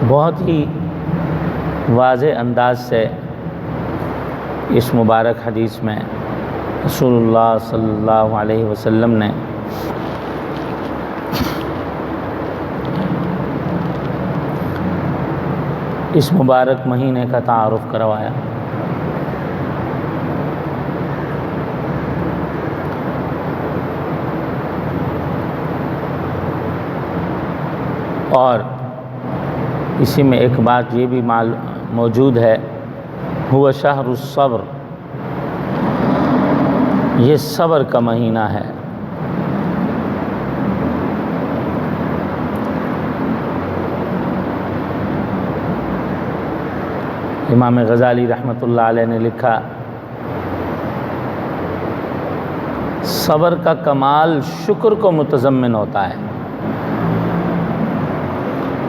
بہت ہی واضح انداز سے اس مبارک حدیث میں رسول اللہ صلی اللہ علیہ وسلم نے اس مبارک مہینے کا تعارف کروایا۔ اور اسی میں ایک بات یہ بھی موجود ہے، ہوا شہر الصبر، یہ صبر کا مہینہ ہے۔ امام غزالی رحمۃ اللہ علیہ نے لکھا، صبر کا کمال شکر کو متضمن ہوتا ہے۔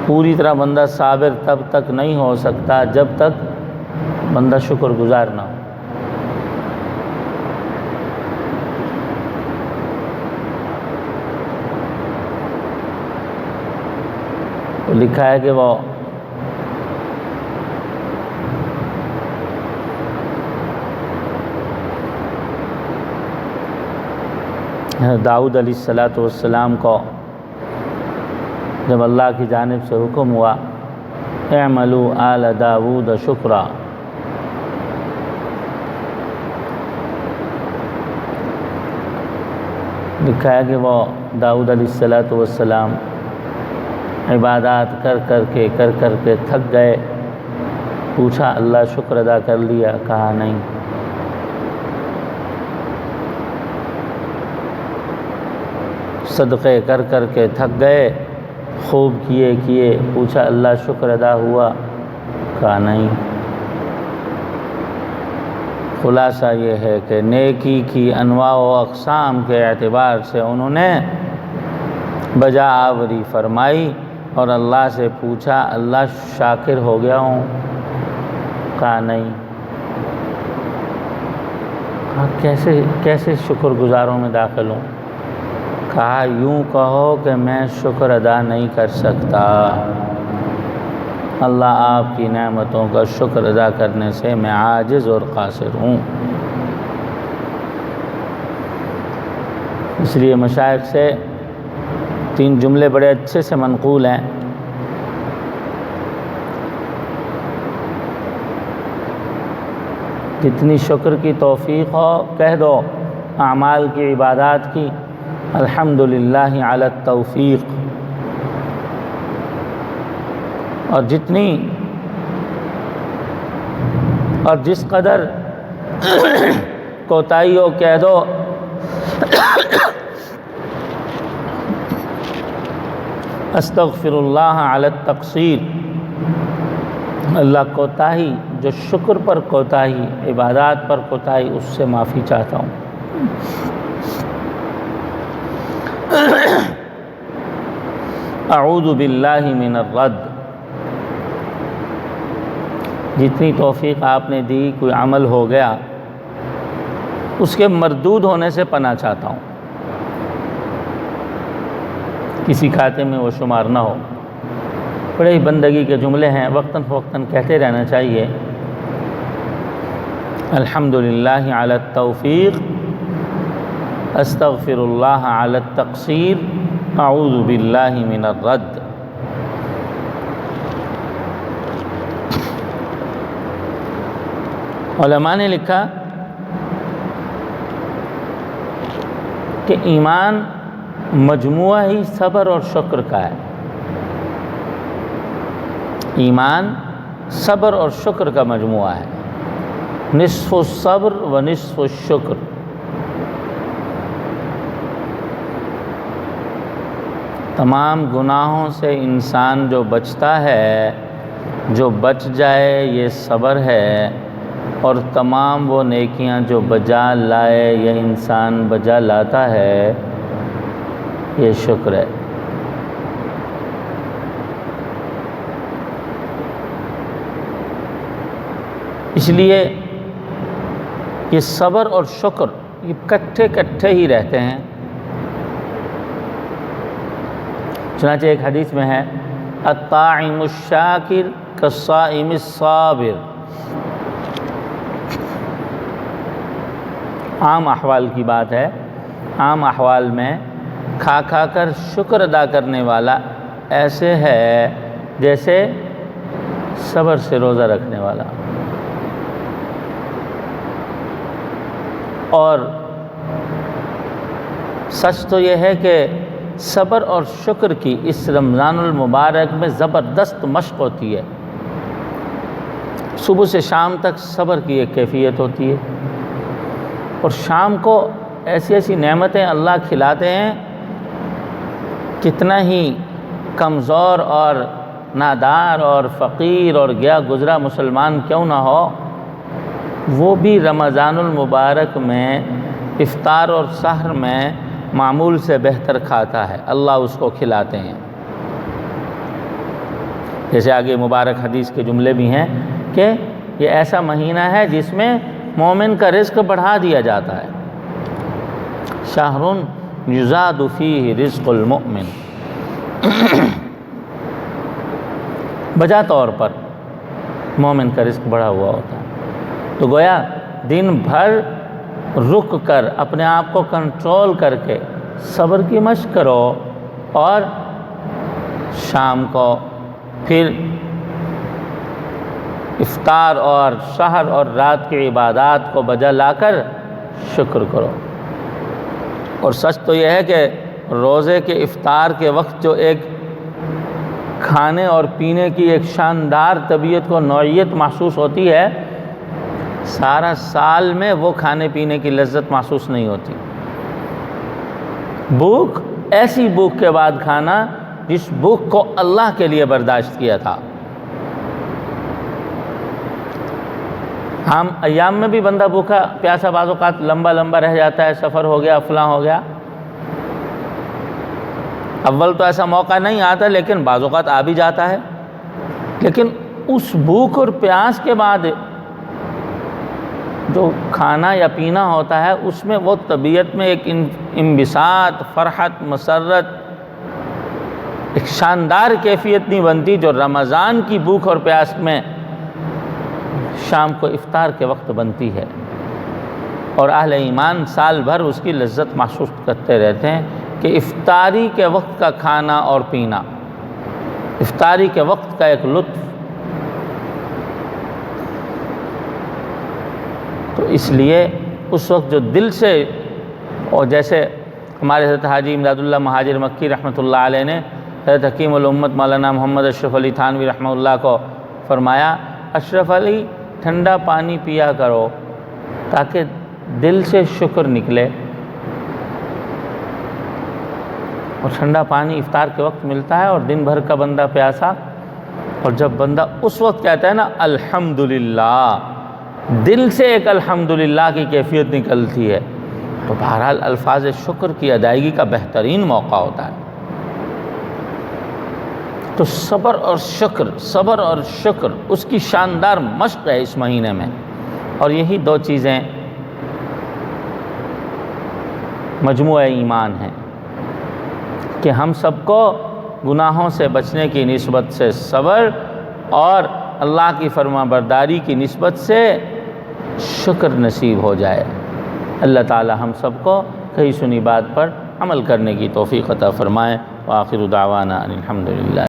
پوری طرح بندہ صابر تب تک نہیں ہو سکتا جب تک بندہ شکر گزار نہ ہو۔ تو لکھا ہے کہ وہ داؤد علیہ السلام کو جب اللہ کی جانب سے حکم ہوا اعملوا آل داود شکرا، لکھا ہے کہ وہ داؤد علیہ السلام عبادات کر کر کے تھک گئے۔ پوچھا اللہ شکر ادا کر لیا؟ کہا نہیں۔ صدقے کر کر کے تھک گئے، خوب کیے، پوچھا اللہ شکر ادا ہوا؟ کہا نہیں۔ خلاصہ یہ ہے کہ نیکی کی انواع و اقسام کے اعتبار سے انہوں نے بجا آوری فرمائی اور اللہ سے پوچھا اللہ شاکر ہو گیا ہوں؟ کہا نہیں۔ کہا کیسے شکر گزاروں میں داخل ہوں؟ کہا یوں کہو کہ میں شکر ادا نہیں کر سکتا، اللہ آپ کی نعمتوں کا شکر ادا کرنے سے میں عاجز اور قاصر ہوں۔ اس لیے مشائخ سے 3 جملے بڑے اچھے سے منقول ہیں۔ جتنی شکر کی توفیق ہو کہہ دو، اعمال کی عبادات کی الحمدللہ علی التوفیق، اور جس قدر کوتاہی ہو کہہ دو استغفر اللہ علی التقصیر، اللہ کوتاہی جو شکر پر کوتاہی، عبادات پر کوتاہی، اس سے معافی چاہتا ہوں۔ اعوذ باللہ من الرد، جتنی توفیق آپ نے دی، کوئی عمل ہو گیا اس کے مردود ہونے سے پناہ چاہتا ہوں، کسی کھاتے میں وہ شمار نہ ہو۔ بڑے ہی بندگی کے جملے ہیں، وقتاً فوقتاً کہتے رہنا چاہیے۔ الحمدللہ علی التوفیق، استغفر اللہ علی التقصیر، اعوذ باللہ من الرد۔ علماء نے لکھا کہ ایمان مجموعہ ہی صبر اور شکر کا ہے۔ ایمان صبر اور شکر کا مجموعہ ہے، نصف الصبر و نصف الشکر۔ تمام گناہوں سے انسان جو بچتا ہے، جو بچ جائے، یہ صبر ہے، اور تمام وہ نیکیاں جو بجا لائے یہ انسان بجا لاتا ہے، یہ شکر ہے۔ اس لیے یہ صبر اور شکر یہ کٹھے ہی رہتے ہیں۔ چنانچہ ایک حدیث میں ہے الطاعم الشاکر کالصائم الصابر۔ عام احوال کی بات ہے، عام احوال میں کھا کھا کر شکر ادا کرنے والا ایسے ہے جیسے صبر سے روزہ رکھنے والا، اور سچ تو یہ ہے کہ صبر اور شکر کی اس رمضان المبارک میں زبردست مشق ہوتی ہے۔ صبح سے شام تک صبر کی ایک کیفیت ہوتی ہے، اور شام کو ایسی ایسی نعمتیں اللہ کھلاتے ہیں، کتنا ہی کمزور اور نادار اور فقیر اور گیا گزرا مسلمان کیوں نہ ہو، وہ بھی رمضان المبارک میں افطار اور سحر میں معمول سے بہتر کھاتا ہے، اللہ اس کو کھلاتے ہیں۔ جیسے آگے مبارک حدیث کے جملے بھی ہیں کہ یہ ایسا مہینہ ہے جس میں مومن کا رزق بڑھا دیا جاتا ہے۔ شہر یزاد فیہ رزق المؤمن، بجا طور پر مومن کا رزق بڑھا ہوا ہوتا ہے۔ تو گویا دن بھر رک کر اپنے آپ کو کنٹرول کر کے صبر کی مشق کرو، اور شام کو پھر افطار اور سحر اور رات کی عبادات کو بجا لا کر شکر کرو۔ اور سچ تو یہ ہے کہ روزے کے افطار کے وقت جو ایک کھانے اور پینے کی ایک شاندار طبیعت کو نوعیت محسوس ہوتی ہے، سارا سال میں وہ کھانے پینے کی لذت محسوس نہیں ہوتی۔ بھوک، ایسی بھوک کے بعد کھانا جس بھوک کو اللہ کے لیے برداشت کیا تھا۔ ہم ایام میں بھی بندہ بھوکا پیاسا بعض اوقات لمبا لمبا رہ جاتا ہے، سفر ہو گیا، فلاں ہو گیا، اول تو ایسا موقع نہیں آتا، لیکن بعض اوقات آ بھی جاتا ہے۔ لیکن اس بھوک اور پیاس کے بعد جو کھانا یا پینا ہوتا ہے، اس میں وہ طبیعت میں ایک انبساط، فرحت، مسرت، ایک شاندار کیفیت نہیں بنتی جو رمضان کی بھوک اور پیاس میں شام کو افطار کے وقت بنتی ہے۔ اور اہل ایمان سال بھر اس کی لذت محسوس کرتے رہتے ہیں کہ افطاری کے وقت کا کھانا اور پینا، افطاری کے وقت کا ایک لطف۔ تو اس لیے اس وقت جو دل سے، اور جیسے ہمارے حضرت حاجی امداد اللہ مہاجر مکی رحمۃ اللہ علیہ نے حضرت حکیم الامت مولانا محمد اشرف علی تھانوی رحمہ اللہ کو فرمایا، اشرف علی ٹھنڈا پانی پیا کرو تاکہ دل سے شکر نکلے۔ اور ٹھنڈا پانی افطار کے وقت ملتا ہے، اور دن بھر کا بندہ پیاسا، اور جب بندہ اس وقت کہتا ہے نا الحمدللہ، دل سے ایک الحمدللہ کی کیفیت نکلتی ہے، تو بہرحال الفاظ شکر کی ادائیگی کا بہترین موقع ہوتا ہے۔ تو صبر اور شکر اس کی شاندار مشق ہے اس مہینے میں، اور یہی دو چیزیں مجموعہ ایمان ہیں کہ ہم سب کو گناہوں سے بچنے کی نسبت سے صبر، اور اللہ کی فرما برداری کی نسبت سے شکر نصیب ہو جائے۔ اللہ تعالی ہم سب کو کہی سنی بات پر عمل کرنے کی توفیق عطا فرمائے۔ وآخر دعوانا ان الحمدللہ۔